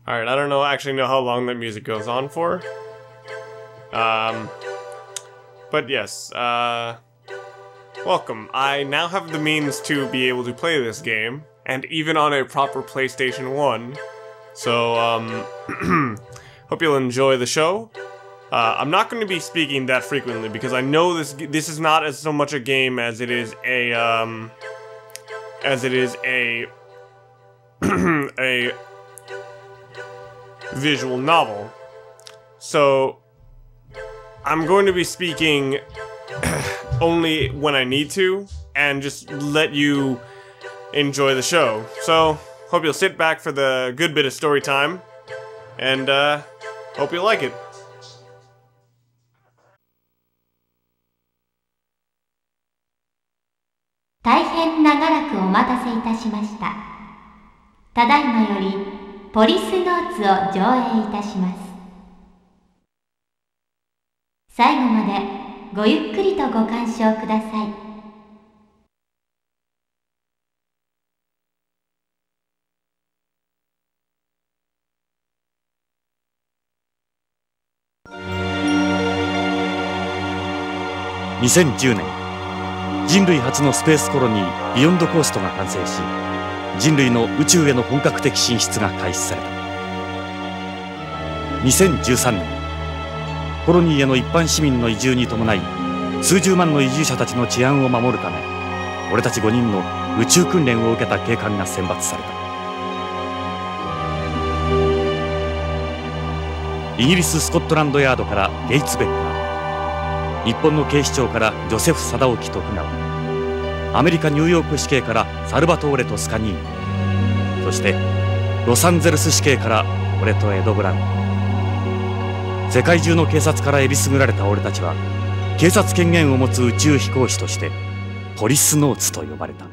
Alright, I don't actually know how long that music goes on for. But yes, welcome. I now have the means to be able to play this game, and even on a proper PlayStation 1. So, hope you'll enjoy the show. I'm not going to be speaking that frequently because I know this is not as so much a game as it is a a visual novel. So I'm going to be speaking only when I need to and just let you enjoy the show. So hope you'll sit back for the good bit of story time, and hope you like it. 大変長らくお待たせいたしました。ただいまよりポリスノーツを上映いたします。最後までごゆっくりとご鑑賞ください。2010年、人類初のスペースコロニービヨンドコーストが完成し、人類の宇宙への本格的進出が開始された。2013年、コロニーへの一般市民の移住に伴い、数十万の移住者たちの治安を守るため、俺たち5人の宇宙訓練を受けた警官が選抜された。イギリス・スコットランドヤードからゲイツ・ベッカー、日本の警視庁からジョセフ・貞興徳川、アメリカ・ニューヨーク市警からサルバトーレ・トスカニーニ、そしてロサンゼルス市警から俺とエド・ブラウン。世界中の警察からえりすぐられた俺たちは、警察権限を持つ宇宙飛行士としてポリスノーツと呼ばれた。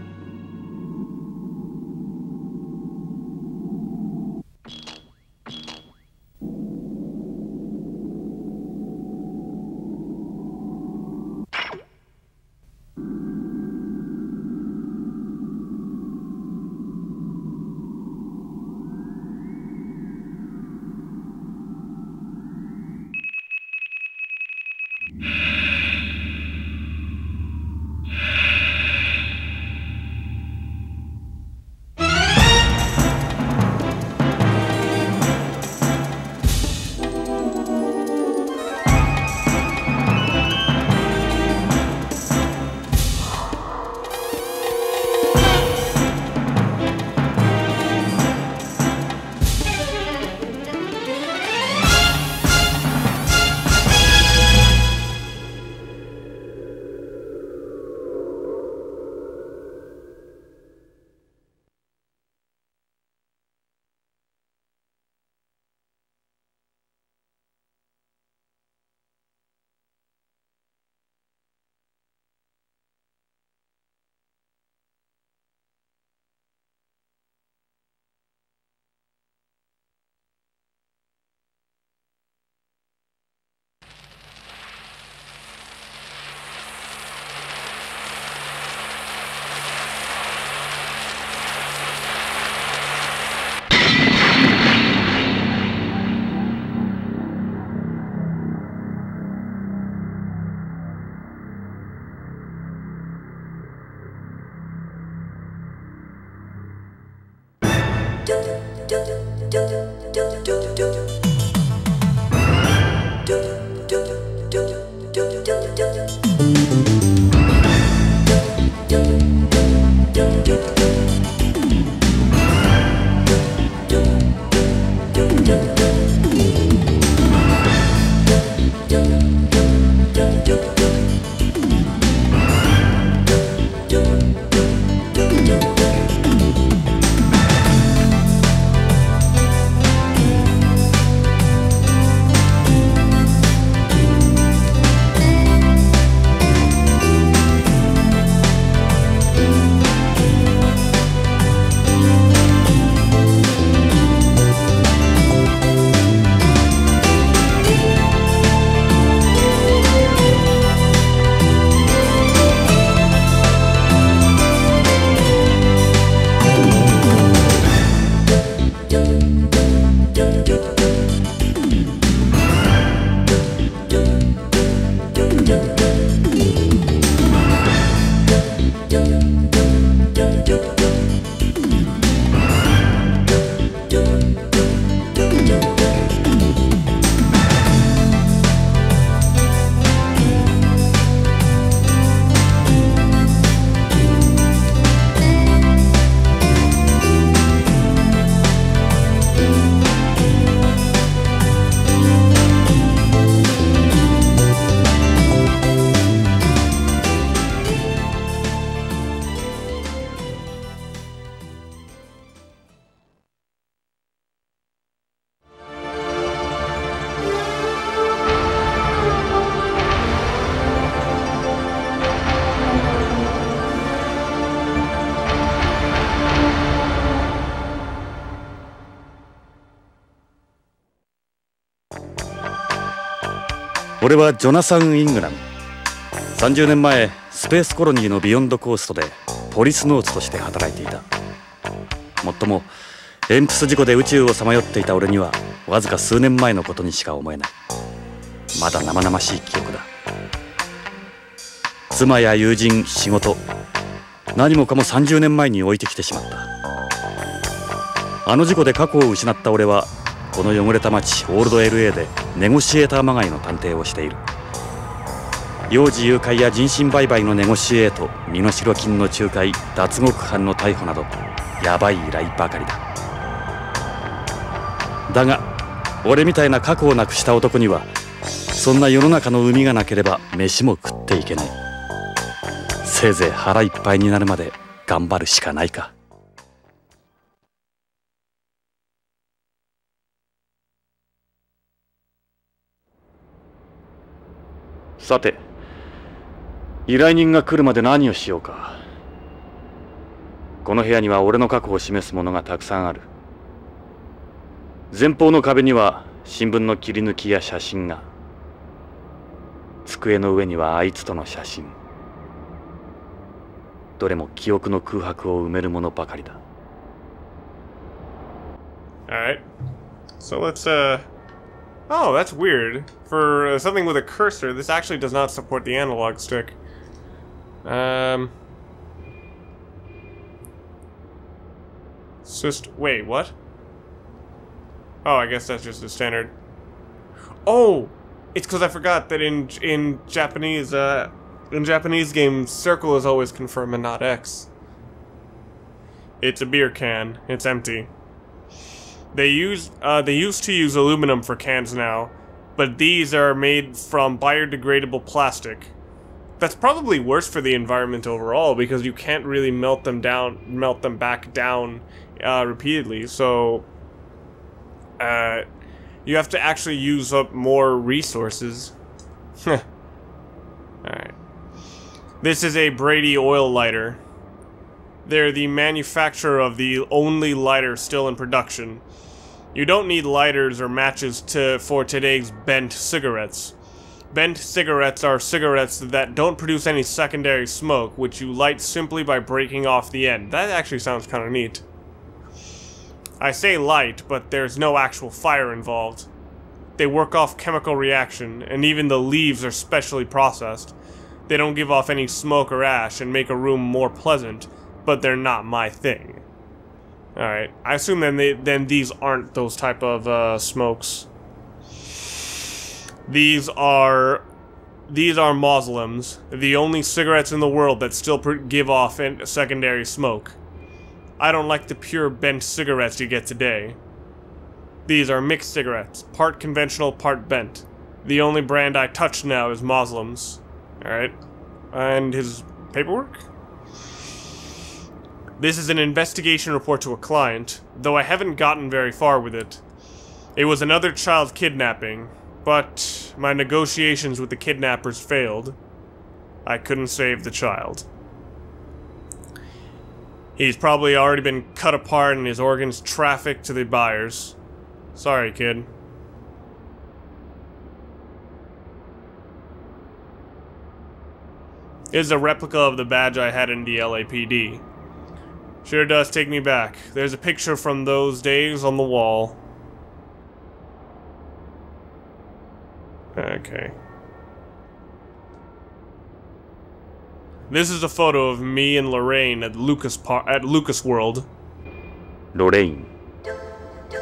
俺はジョナサン・イングラム。30年前スペースコロニーのビヨンドコーストでポリスノーツとして働いていた。もっともエンプス事故で宇宙をさまよっていた俺にはわずか数年前のことにしか思えない。まだ生々しい記憶だ。妻や友人、仕事、何もかも30年前に置いてきてしまった。あの事故で過去を失った俺はこの汚れた街オールド LA でネゴシエーターまがいの探偵をしている。幼児誘拐や人身売買のネゴシエート、身代金の仲介、脱獄犯の逮捕などヤバい依頼ばかりだ。だが俺みたいな過去をなくした男にはそんな世の中の海がなければ飯も食っていけない。せいぜい腹いっぱいになるまで頑張るしかないか。さて、依頼人が来るまで何をしようか。この部屋には俺の過去を示すものがたくさんある。前方の壁には新聞の切り抜きや写真が。机の上にはあいつとの写真。どれも記憶の空白を埋めるものばかりだ。Alright. So let's, Oh, that's weird. For something with a cursor, this actually does not support the analog stick. Wait, what? Oh, I guess that's just the standard. Oh! It's because I forgot that in Japanese games, circle is always confirmed and not X. It's a beer can. It's empty. They used to use aluminum for cans now, but these are made from biodegradable plastic. That's probably worse for the environment overall because you can't really melt them back down repeatedly. So you have to actually use up more resources. Alright. This is a Brady oil lighter. They're the manufacturer of the only lighter still in production. You don't need lighters or matches for today's bent cigarettes. Bent cigarettes are cigarettes that don't produce any secondary smoke, which you light simply by breaking off the end. That actually sounds kind of neat. I say light, but there's no actual fire involved. They work off chemical reaction, and even the leaves are specially processed. They don't give off any smoke or ash and make a room more pleasant, but they're not my thing. Alright, I assume then these aren't those type of smokes. These are Muslims, the only cigarettes in the world that still give off secondary smoke. I don't like the pure bent cigarettes you get today. These are mixed cigarettes, part conventional, part bent. The only brand I touch now is Muslims. Alright, and his paperwork? This is an investigation report to a client, though I haven't gotten very far with it. It was another child kidnapping, but my negotiations with the kidnappers failed. I couldn't save the child. He's probably already been cut apart and his organs trafficked to the buyers. Sorry, kid. This is a replica of the badge I had in the LAPD. Sure does take me back. There's a picture from those days on the wall. Okay. This is a photo of me and Lorraine at Lucas World. Lorraine,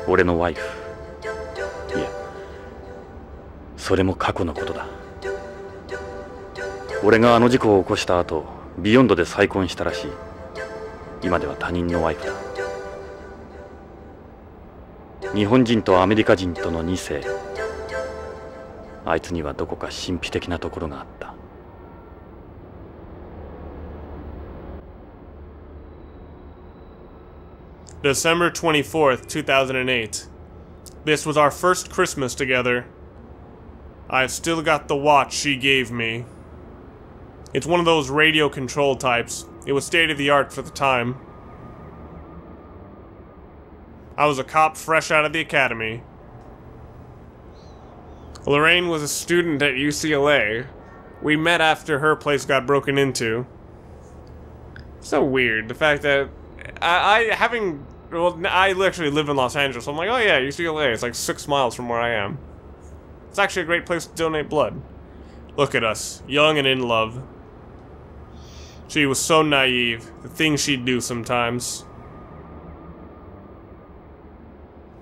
俺のワイフ。いや、それも過去のことだ。俺があの事故を起こした後、ビヨンドで再婚したらしい。今では他人のワイフだ。日本人とアメリカ人との2世。あいつにはどこか神秘的なところがあった。December 24th, 2008. This was our first Christmas together. I've still got the watch she gave me. It's one of those radio control types. It was state-of-the-art for the time. I was a cop fresh out of the academy. Lorraine was a student at UCLA. We met after her place got broken into. So weird, the fact that I actually live in Los Angeles, so I'm like, oh yeah, UCLA, it's like 6 miles from where I am. It's actually a great place to donate blood. Look at us, young and in love. She was so naive, the things she'd do sometimes.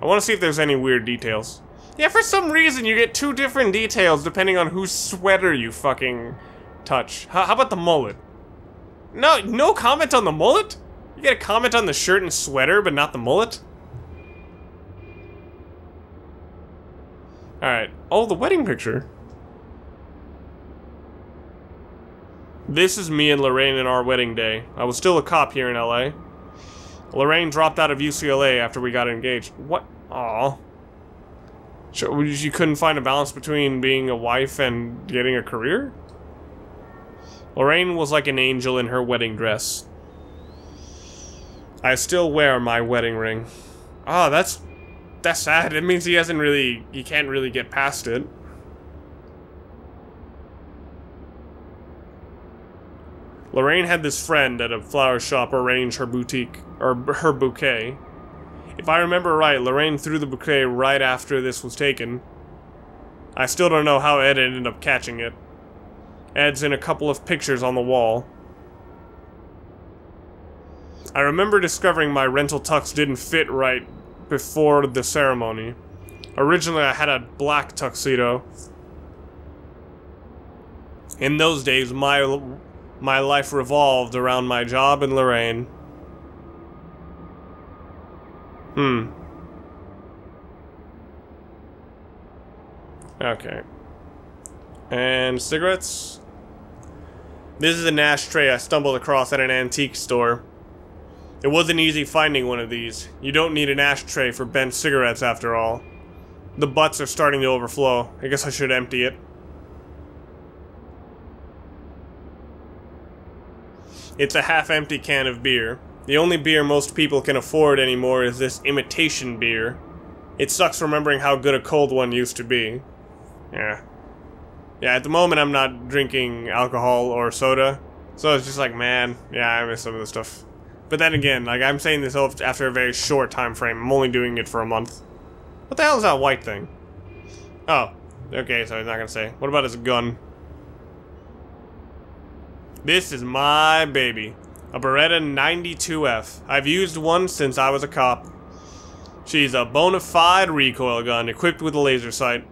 I want to see if there's any weird details. Yeah, for some reason you get 2 different details depending on whose sweater you fucking touch. How about the mullet? No comment on the mullet? You get a comment on the shirt and sweater, but not the mullet? Alright. Oh, the wedding picture. This is me and Lorraine in our wedding day. I was still a cop here in LA. Lorraine dropped out of UCLA after we got engaged. What? Aw. You couldn't find a balance between being a wife and getting a career? Lorraine was like an angel in her wedding dress. I still wear my wedding ring. Oh, that's sad. It means he can't really get past it. Lorraine had this friend at a flower shop arrange her bouquet. If I remember right, Lorraine threw the bouquet right after this was taken. I still don't know how Ed ended up catching it. Ed's in a couple of pictures on the wall. I remember discovering my rental tux didn't fit right before the ceremony. Originally, I had a black tuxedo. In those days, my life revolved around my job and Lorraine. Okay. And cigarettes? This is an ashtray I stumbled across at an antique store. It wasn't easy finding one of these. You don't need an ashtray for bent cigarettes after all. The butts are starting to overflow. I guess I should empty it. It's a half-empty can of beer. The only beer most people can afford anymore is this imitation beer. It sucks remembering how good a cold one used to be. Yeah, at the moment I'm not drinking alcohol or soda, so it's just like, man, yeah, I miss some of this stuff. But then again, like, I'm saying this after a very short time frame. I'm only doing it for a month. What the hell is that white thing? Oh, okay, so he's not gonna say. What about his gun? This is my baby. A Beretta 92F. I've used one since I was a cop. She's a bona fide recoil gun equipped with a laser sight.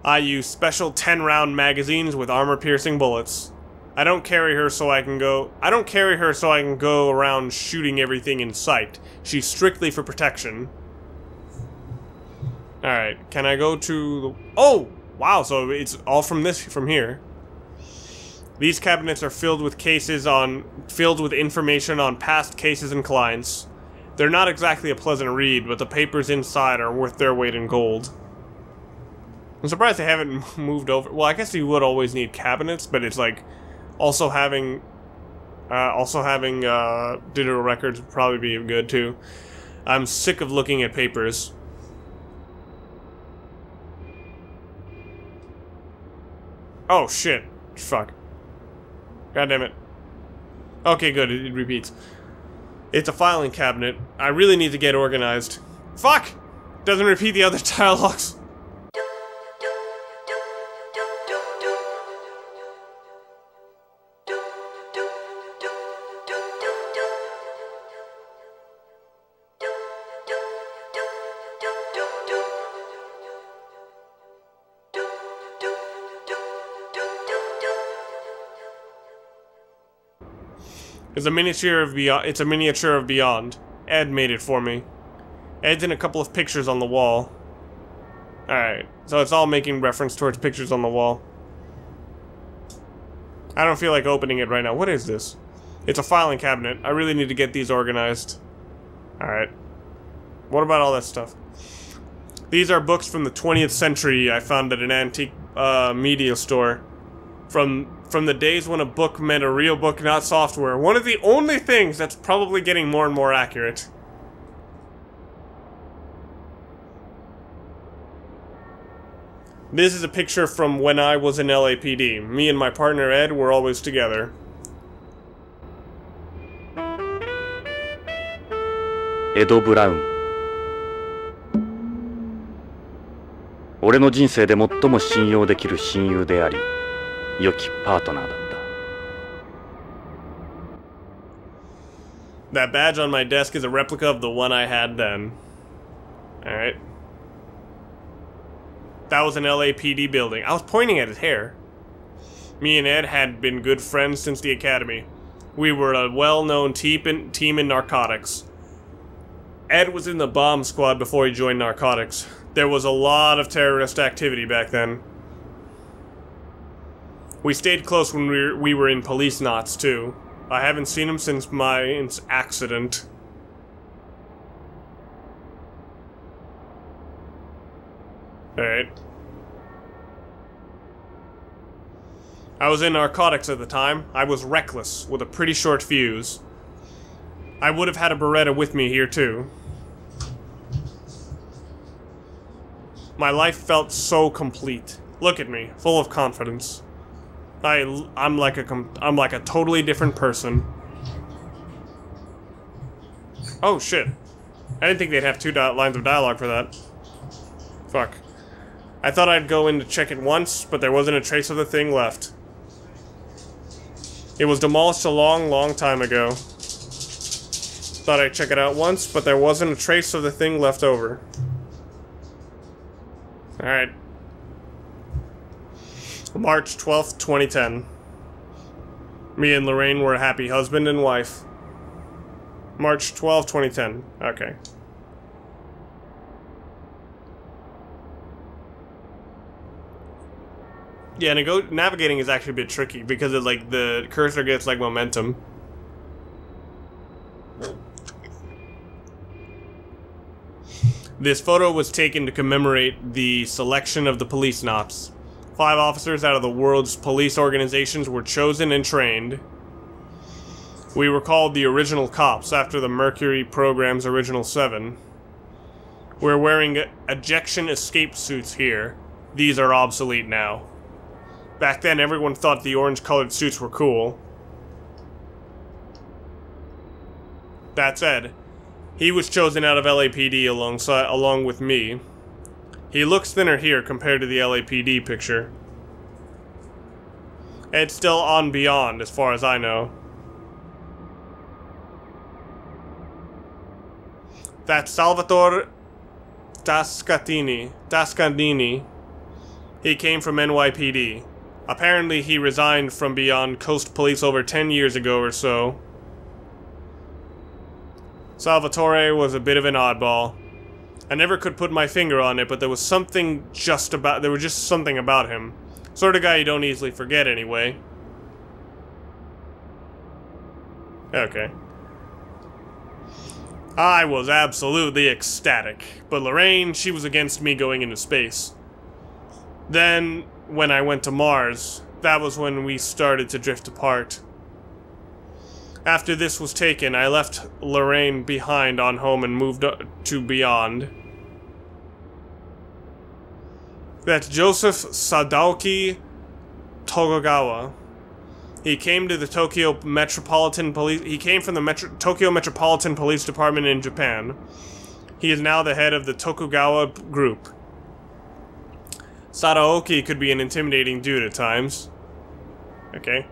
I use special 10-round magazines with armor-piercing bullets. I don't carry her so I can go around shooting everything in sight. She's strictly for protection. Alright, can I go to the... Oh! Wow, so it's all from here. These cabinets are filled with information on past cases and clients. They're not exactly a pleasant read, but the papers inside are worth their weight in gold. I'm surprised they haven't moved over. Well, I guess you would always need cabinets, but it's like also having digital records would probably be good too. I'm sick of looking at papers. Oh shit! Fuck. God damn it. Okay, good. It repeats. It's a filing cabinet. I really need to get organized. Fuck! Doesn't repeat the other dialogues. It's a miniature of Beyond. Ed made it for me. Ed's in a couple of pictures on the wall. Alright, so it's all making reference towards pictures on the wall. I don't feel like opening it right now. What is this? It's a filing cabinet. I really need to get these organized. Alright. What about all that stuff? These are books from the 20th century I found at an antique media store. From the days when a book meant a real book, not software. One of the only things that's probably getting more and more accurate. This is a picture from when I was in LAPD. Me and my partner Ed were always together. Ed Brown。俺の人生で最も信用できる親友であり、良きパートナーだった。That badge on my desk is a replica of the one I had then. Alright. That was an LAPD building. I was pointing at his hair. Me and Ed had been good friends since the academy. We were a well-known team in narcotics. Ed was in the bomb squad before he joined narcotics. There was a lot of terrorist activity back then. We stayed close when we were in Policenauts too. I haven't seen him since my accident. Alright. I was in narcotics at the time. I was reckless, with a pretty short fuse. I would have had a Beretta with me here too. My life felt so complete. Look at me, full of confidence. I'm like a totally different person. Oh shit! I didn't think they'd have 2 lines of dialogue for that. Fuck. I thought I'd go in to check it once, but there wasn't a trace of the thing left. It was demolished a long, long time ago. Thought I'd check it out once, but there wasn't a trace of the thing left over. Alright. March 12th, 2010. Me and Lorraine were a happy husband and wife. March 12th, 2010. Okay. Yeah, navigating is actually a bit tricky because it, like, the cursor gets like momentum. This photo was taken to commemorate the selection of the Policenauts. 5 officers out of the world's police organizations were chosen and trained. We were called the original cops after the Mercury program's original 7. We're wearing ejection escape suits here. These are obsolete now. Back then, everyone thought the orange-colored suits were cool. That said, he was chosen out of LAPD along with me. He looks thinner here compared to the LAPD picture. It's still on Beyond, as far as I know. That's Salvatore Dascandini. He came from NYPD. Apparently he resigned from Beyond Coast Police over 10 years ago or so. Salvatore was a bit of an oddball. I never could put my finger on it, but there was just something about him. Sort of guy you don't easily forget anyway. Okay. I was absolutely ecstatic, but Lorraine, she was against me going into space. Then, when I went to Mars, that was when we started to drift apart. After this was taken, I left Lorraine behind on home and moved to Beyond. That's Joseph Sadauki Tokugawa. He came to the Tokyo Metropolitan Police. He came from the Tokyo Metropolitan Police Department in Japan. He is now the head of the Tokugawa group. Sadaoki could be an intimidating dude at times. Okay.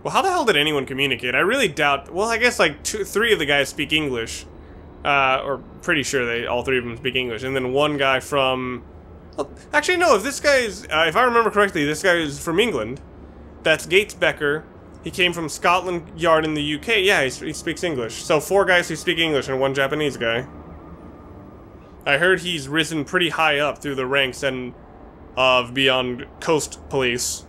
Well, how the hell did anyone communicate? I really doubt... Well, I guess like 3 of the guys speak English. Or pretty sure all 3 of them speak English. And then one guy from... Well, actually, no, if this guy is... if I remember correctly, this guy is from England. That's Gates Becker. He came from Scotland Yard in the UK. Yeah, he speaks English. So 4 guys who speak English and 1 Japanese guy. I heard he's risen pretty high up through the ranks of Beyond Coast Police.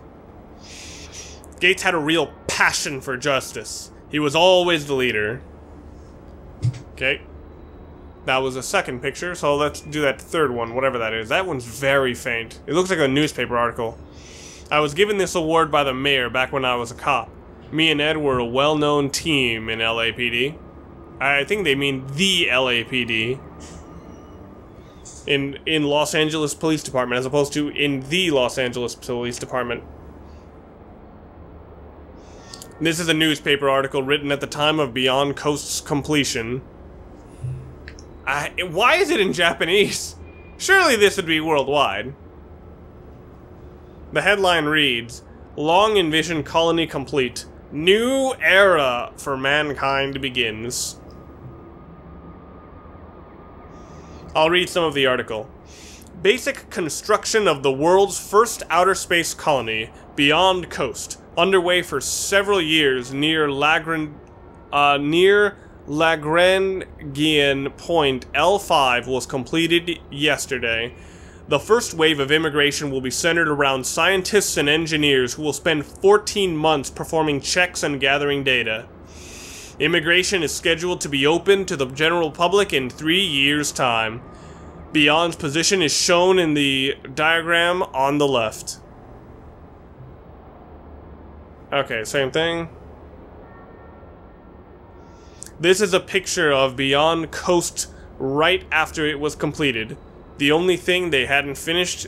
Gates had a real passion for justice. He was always the leader. Okay. That was a second picture, so let's do that 3rd one, whatever that is. That one's very faint. It looks like a newspaper article. I was given this award by the mayor back when I was a cop. Me and Ed were a well-known team in LAPD. I think they mean the LAPD. in Los Angeles Police Department, as opposed to in the Los Angeles Police Department. This is a newspaper article written at the time of Beyond Coast's completion. Why is it in Japanese? Surely this would be worldwide. The headline reads, "Long envisioned colony complete. New era for mankind begins." I'll read some of the article. Basic construction of the world's first outer space colony, Beyond Coast, underway for several years near Lagrangian Point L5 was completed yesterday. The first wave of immigration will be centered around scientists and engineers who will spend 14 months performing checks and gathering data. Immigration is scheduled to be open to the general public in 3 years' time. Beyond's position is shown in the diagram on the left. Okay, same thing. This is a picture of Beyond Coast right after it was completed. The only thing they hadn't finished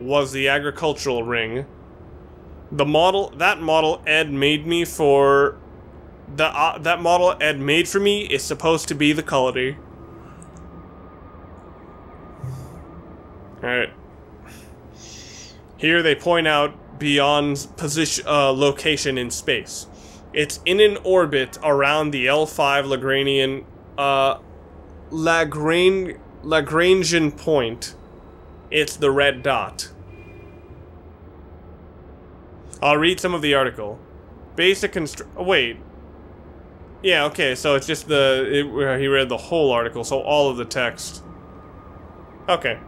was the agricultural ring. That model Ed made me for that model Ed made for me is supposed to be the colony. All right. Here they point out Beyond's position, location in space. It's in an orbit around the L5 Lagrangian point. It's the red dot. I'll read some of the article. Basic wait. Yeah, okay, so it's just he read the whole article, so all of the text. Okay.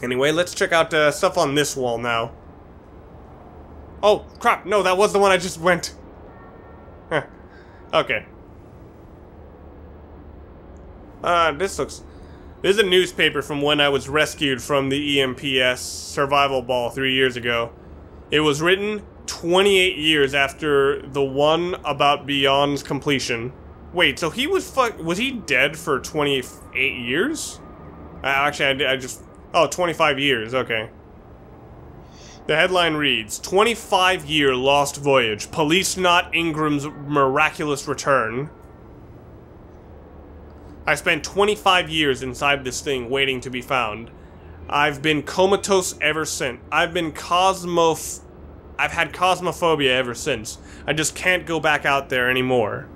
Anyway, let's check out stuff on this wall now. Oh, crap, no, that was the one I just went. Huh. Okay. This is a newspaper from when I was rescued from the EMPS survival ball 3 years ago. It was written 28 years after the one about Beyond's completion. Wait, so he was he dead for 28 years? Actually, I just... Oh, 25 years, okay. The headline reads, 25-year lost voyage, Policenaut Ingram's miraculous return. I spent 25 years inside this thing waiting to be found. I've been comatose ever since. I've had cosmophobia ever since. I just can't go back out there anymore.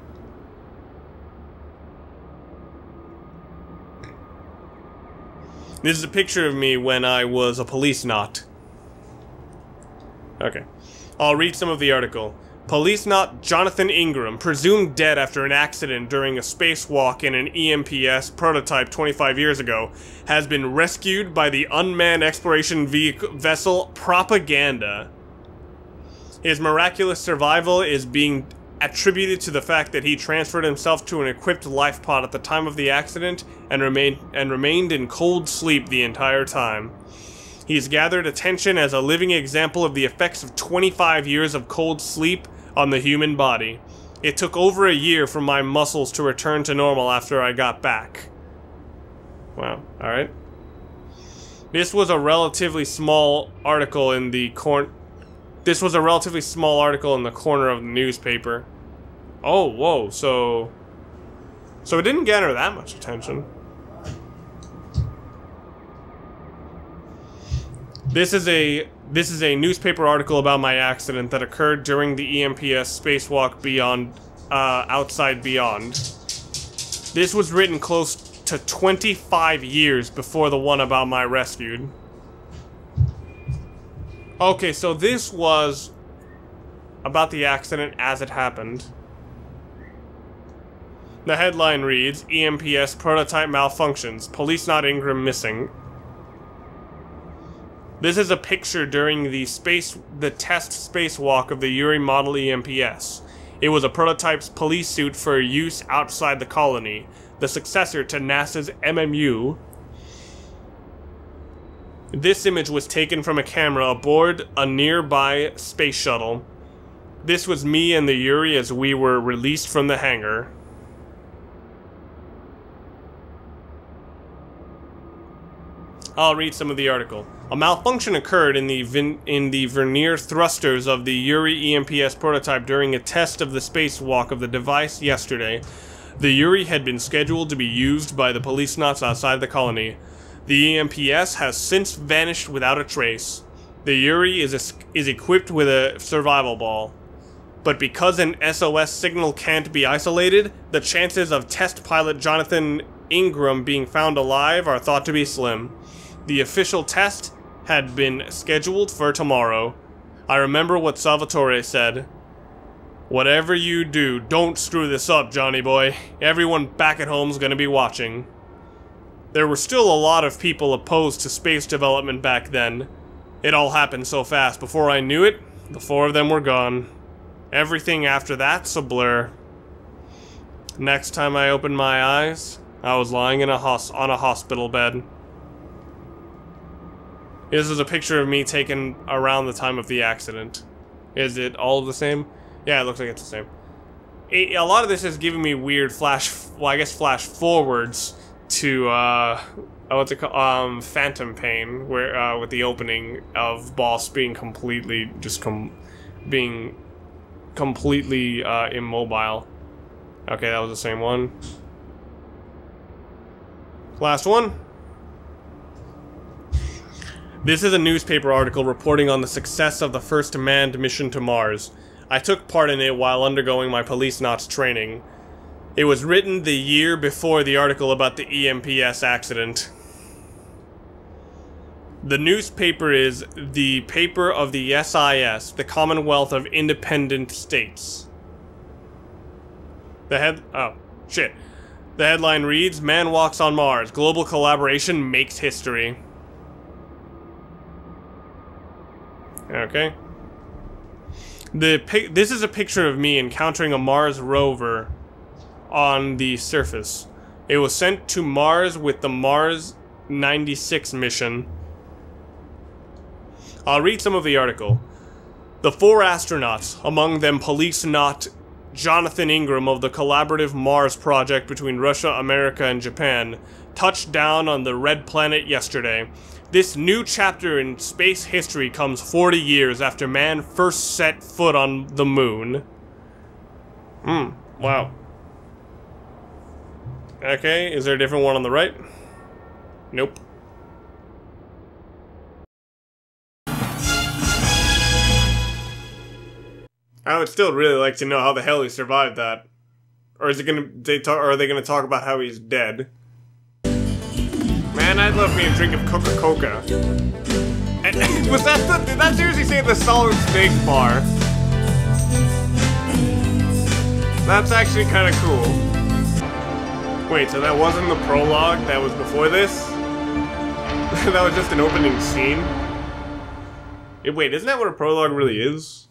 This is a picture of me when I was a Policenaut. Okay. I'll read some of the article. Policenaut Jonathan Ingram, presumed dead after an accident during a spacewalk in an EMPS prototype 25 years ago, has been rescued by the unmanned exploration vessel Propaganda. His miraculous survival is being attributed to the fact that he transferred himself to an equipped life pod at the time of the accident and remained in cold sleep the entire time. He's gathered attention as a living example of the effects of 25 years of cold sleep on the human body. It took over a year for my muscles to return to normal after I got back. Wow, alright. This was a relatively small article in the corner of the newspaper. Oh, whoa, so it didn't garner that much attention. This is a newspaper article about my accident that occurred during the EMPS spacewalk outside Beyond. This was written close to 25 years before the one about my rescued. Okay, so this was about the accident as it happened. The headline reads, EMPS prototype malfunctions, Policenaut Ingram missing. This is a picture during the test spacewalk of the Yuri model EMPS. It was a prototype's police suit for use outside the colony, the successor to NASA's MMU. This image was taken from a camera aboard a nearby space shuttle. This was me and the Yuri as we were released from the hangar. I'll read some of the article. A malfunction occurred in the vernier thrusters of the Yuri EMPS prototype during a test of the spacewalk of the device yesterday. The Yuri had been scheduled to be used by the Policenauts outside the colony. The EMPS has since vanished without a trace. The Yuri is equipped with a survival ball. But because an SOS signal can't be isolated, the chances of test pilot Jonathan Ingram being found alive are thought to be slim. The official test had been scheduled for tomorrow. I remember what Salvatore said. Whatever you do, don't screw this up, Johnny boy. Everyone back at home's gonna be watching. There were still a lot of people opposed to space development back then. It all happened so fast. Before I knew it, the 4 of them were gone. Everything after that's a blur. Next time I opened my eyes, I was lying in on a hospital bed. This is a picture of me taken around the time of the accident. Is it all the same? Yeah, it looks like it's the same. A lot of this is giving me weird flash forwards to, what's it called? Phantom Pain, where, with the opening of Boss being completely, immobile. Okay, that was the same one. Last one. This is a newspaper article reporting on the success of the first manned mission to Mars. I took part in it while undergoing my Policenauts training. It was written the year before the article about the EMPS accident. The newspaper is the paper of the SIS, the Commonwealth of Independent States. The headline reads, Man walks on Mars. Global collaboration makes history. Okay. This is a picture of me encountering a Mars rover on the surface. It was sent to Mars with the Mars 96 mission. I'll read some of the article. The 4 astronauts, among them Policenaut Jonathan Ingram of the collaborative Mars project between Russia, America, and Japan, touched down on the Red Planet yesterday. This new chapter in space history comes 40 years after man first set foot on the moon. Wow. Okay, is there a different one on the right? Nope. I would still really like to know how the hell he survived that. Or is it gonna are they gonna talk about how he's dead? Man, I'd love me a drink of Coca-Cola. Was that did that seriously say the solid snake bar? That's actually kind of cool. Wait, so that wasn't the prologue? That was before this? That was just an opening scene? Wait, isn't that what a prologue really is?